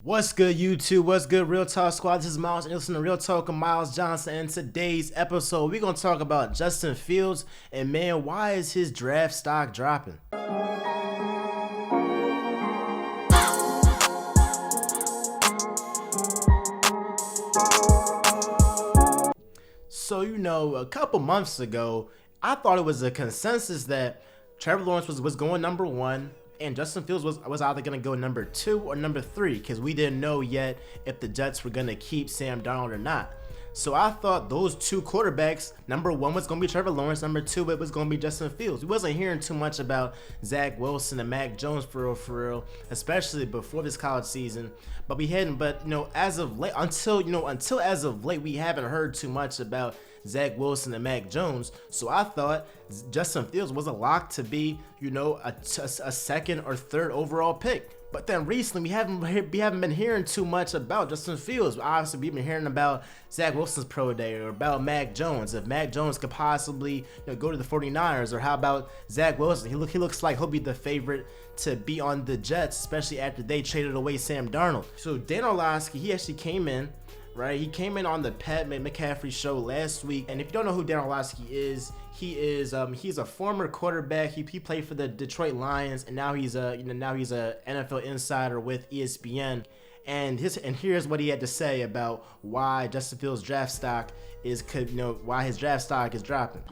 What's good, YouTube? What's good, Real Talk Squad? This is Miles, and you're listening to Real Talk with Miles Johnson. And today's episode, we're going to talk about Justin Fields, and man, why is his draft stock dropping? So, a couple months ago, I thought it was a consensus that Trevor Lawrence was going number one, and Justin Fields was either going to go number 2 or number 3 because we didn't know yet if the Jets were going to keep Sam Darnold or not. So I thought those two quarterbacks, number 1 was going to be Trevor Lawrence, number 2 it was going to be Justin Fields. We wasn't hearing too much about Zach Wilson and Mac Jones for real, especially before this college season. But we hadn't. But as of late, until as of late, we haven't heard too much about Zach Wilson and Mac Jones. So I thought Justin Fields was a lock to be, a second or third overall pick. But then recently, we haven't been hearing too much about Justin Fields. Obviously, we've been hearing about Zach Wilson's pro day or about Mac Jones. If Mac Jones could possibly go to the 49ers, or how about Zach Wilson? He looks like he'll be the favorite to be on the Jets, especially after they traded away Sam Darnold. So Dan Orlovsky, he actually came in. Right, he came in on the Pat McCaffrey show last week, and if you don't know who Dan Orlovsky is, he's a former quarterback. He played for the Detroit Lions, and now he's a NFL insider with ESPN. And here's what he had to say about why Justin Fields' draft stock why his draft stock is dropping.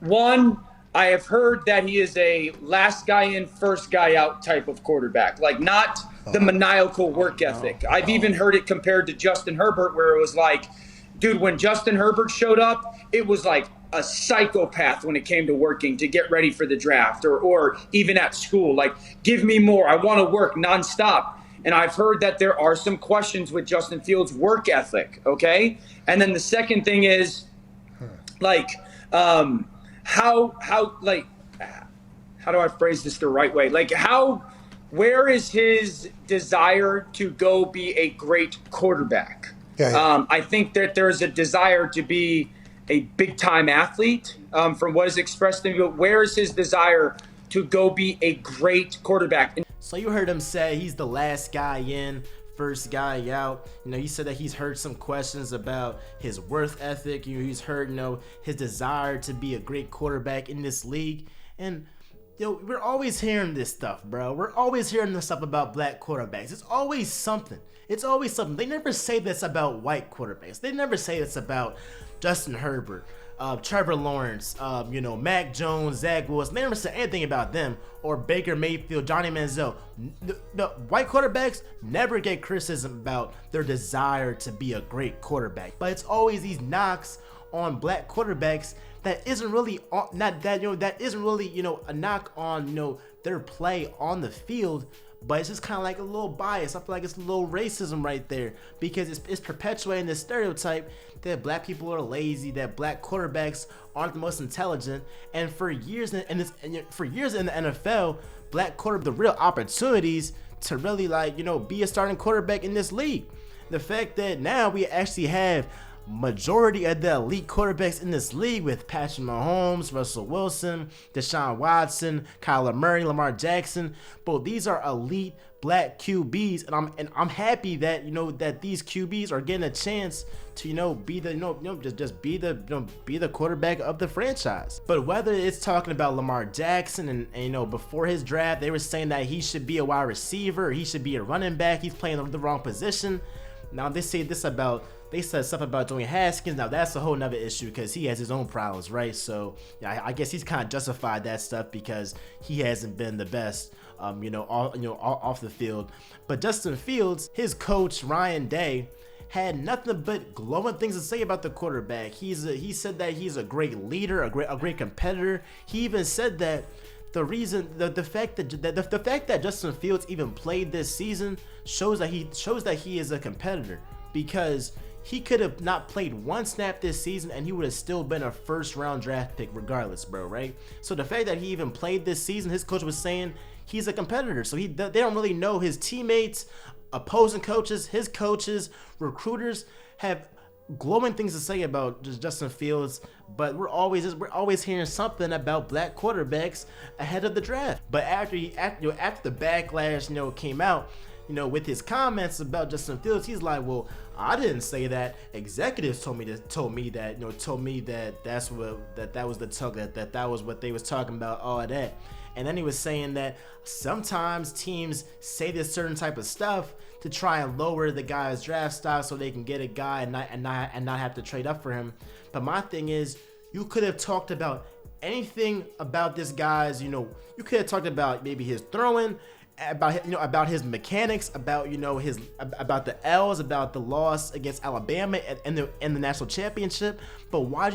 One, I have heard that he is a last guy in, first guy out type of quarterback, like not the maniacal work ethic. I've even heard it compared to Justin Herbert, where it was like, dude, when Justin Herbert showed up, it was like a psychopath when it came to working to get ready for the draft or even at school. Like, give me more. I want to work nonstop. And I've heard that there are some questions with Justin Fields' work ethic, okay? And then the second thing is, how do I phrase this the right way? Where is his desire to go be a great quarterback? I think that there's a desire to be a big-time athlete from what is expressed to me, but where is his desire to go be a great quarterback? So you heard him say he's the last guy in, first guy out. He said that he's heard some questions about his worth ethic. He's heard, his desire to be a great quarterback in this league. And we're always hearing this stuff, bro. We're always hearing this stuff about black quarterbacks. It's always something. They never say this about white quarterbacks. They never say this about Justin Herbert, Trevor Lawrence, Mac Jones, Zach Wilson. They never say anything about them, or Baker Mayfield, Johnny Manziel. The white quarterbacks never get criticism about their desire to be a great quarterback, but it's always these knocks on black quarterbacks that isn't really a knock on their play on the field, but it's just kind of like a little bias. I feel like it's a little racism right there, because it's perpetuating this stereotype that black people are lazy, that black quarterbacks aren't the most intelligent. And for years in the NFL, black quarterback the real opportunities to really be a starting quarterback in this league. The fact that now we actually have majority of the elite quarterbacks in this league with Patrick Mahomes, Russell Wilson, Deshaun Watson, Kyler Murray, Lamar Jackson. But these are elite black QBs, and I'm happy that that these QBs are getting a chance to be the be the quarterback of the franchise. But whether it's talking about Lamar Jackson and before his draft they were saying that he should be a wide receiver, or he should be a running back, he's playing the wrong position. Now they said stuff about Dwayne Haskins. Now that's a whole nother issue because he has his own problems, right? So I guess he's kind of justified that stuff because he hasn't been the best, off the field. But Justin Fields, his coach Ryan Day, had nothing but glowing things to say about the quarterback. He said that he's a great leader, a great competitor. He even said that the fact that Justin Fields even played this season shows that he is a competitor, because he could have not played one snap this season and he would have still been a first-round draft pick regardless, bro, right? So the fact that he even played this season, his coach was saying he's a competitor. So they don't really know his teammates, opposing coaches, his coaches, recruiters have glowing things to say about Justin Fields, but we're always hearing something about black quarterbacks ahead of the draft. But after the backlash came out, with his comments about Justin Fields, he's like, well, I didn't say that. Executives told me that that was the talk, that was what they was talking about, all of that. And then he was saying that sometimes teams say this certain type of stuff to try and lower the guy's draft stock so they can get a guy and not have to trade up for him. But my thing is, you could have talked about anything about this guy's, you could have talked about maybe his throwing, about his mechanics, about about the L's, about the loss against Alabama in the national championship. But why'd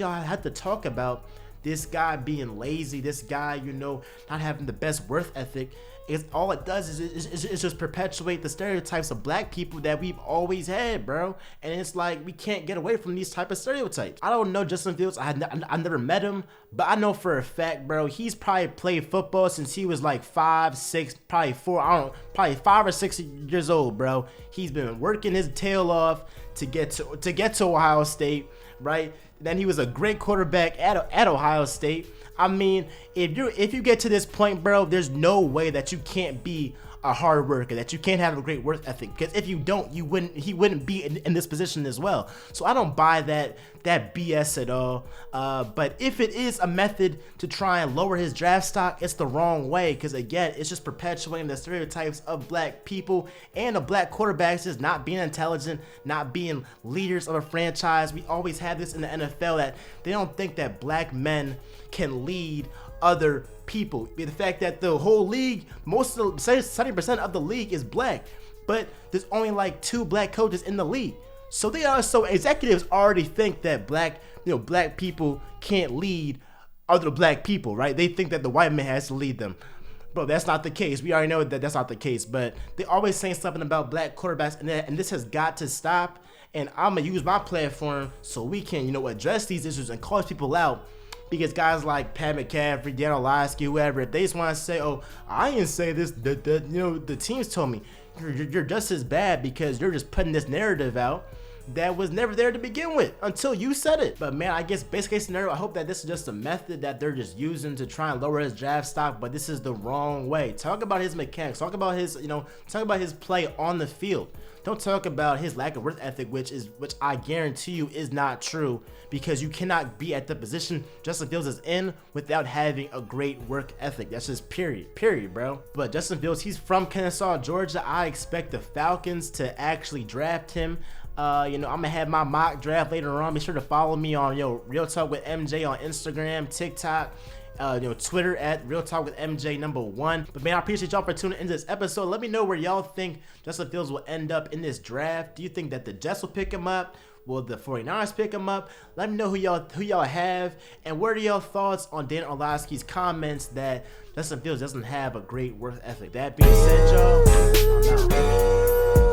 y'all have to talk about this guy being lazy, this guy, not having the best work ethic? It's all it does is just perpetuate the stereotypes of black people that we've always had, bro. And it's like, we can't get away from these type of stereotypes. I don't know Justin Fields. I never met him, but I know for a fact, bro, he's probably played football since he was like 5, 6, probably 5 or 6 years old, bro. He's been working his tail off to get to Ohio State, right? Then he was a great quarterback at Ohio State. I mean, if you get to this point, bro, there's no way that you can't be a hard worker, that you can't have a great work ethic, because if you don't, he wouldn't be in this position as well. So I don't buy that BS at all. But if it is a method to try and lower his draft stock, it's the wrong way, because again, it's just perpetuating the stereotypes of black people and of black quarterbacks just not being intelligent, not being leaders of a franchise. We always have this in the NFL, that they don't think that black men can lead other people. The fact that the whole league, 70% of the league is black, but there's only like 2 black coaches in the league. So executives already think that black people can't lead other black people, right? They think that the white man has to lead them. Bro, that's not the case. We already know that that's not the case, but they always saying something about black quarterbacks, and this has got to stop. And I'm gonna use my platform so we can, address these issues and call people out. Because guys like Pat McCaffrey, Dan Orlovsky, whoever, if they just want to say, oh, I didn't say this, the teams told me, you're just as bad, because you're just putting this narrative out that was never there to begin with until you said it. But man, I guess best case scenario, I hope that this is just a method that they're just using to try and lower his draft stock, but this is the wrong way. Talk about his mechanics, talk about his play on the field. Don't talk about his lack of work ethic, which I guarantee you is not true, because you cannot be at the position Justin Fields is in without having a great work ethic. That's just period, bro. But Justin Fields, he's from Kennesaw, Georgia. I expect the Falcons to actually draft him. I'm gonna have my mock draft later on. Be sure to follow me on Real Talk with MJ on Instagram, TikTok, Twitter at Real Talk with MJ #1. But man, I appreciate y'all for tuning into this episode. Let me know where y'all think Justin Fields will end up in this draft. Do you think that the Jets will pick him up? Will the 49ers pick him up? Let me know who y'all have, and what are y'all thoughts on Dan Orlovsky's comments that Justin Fields doesn't have a great work ethic? That being said, y'all, I'm out.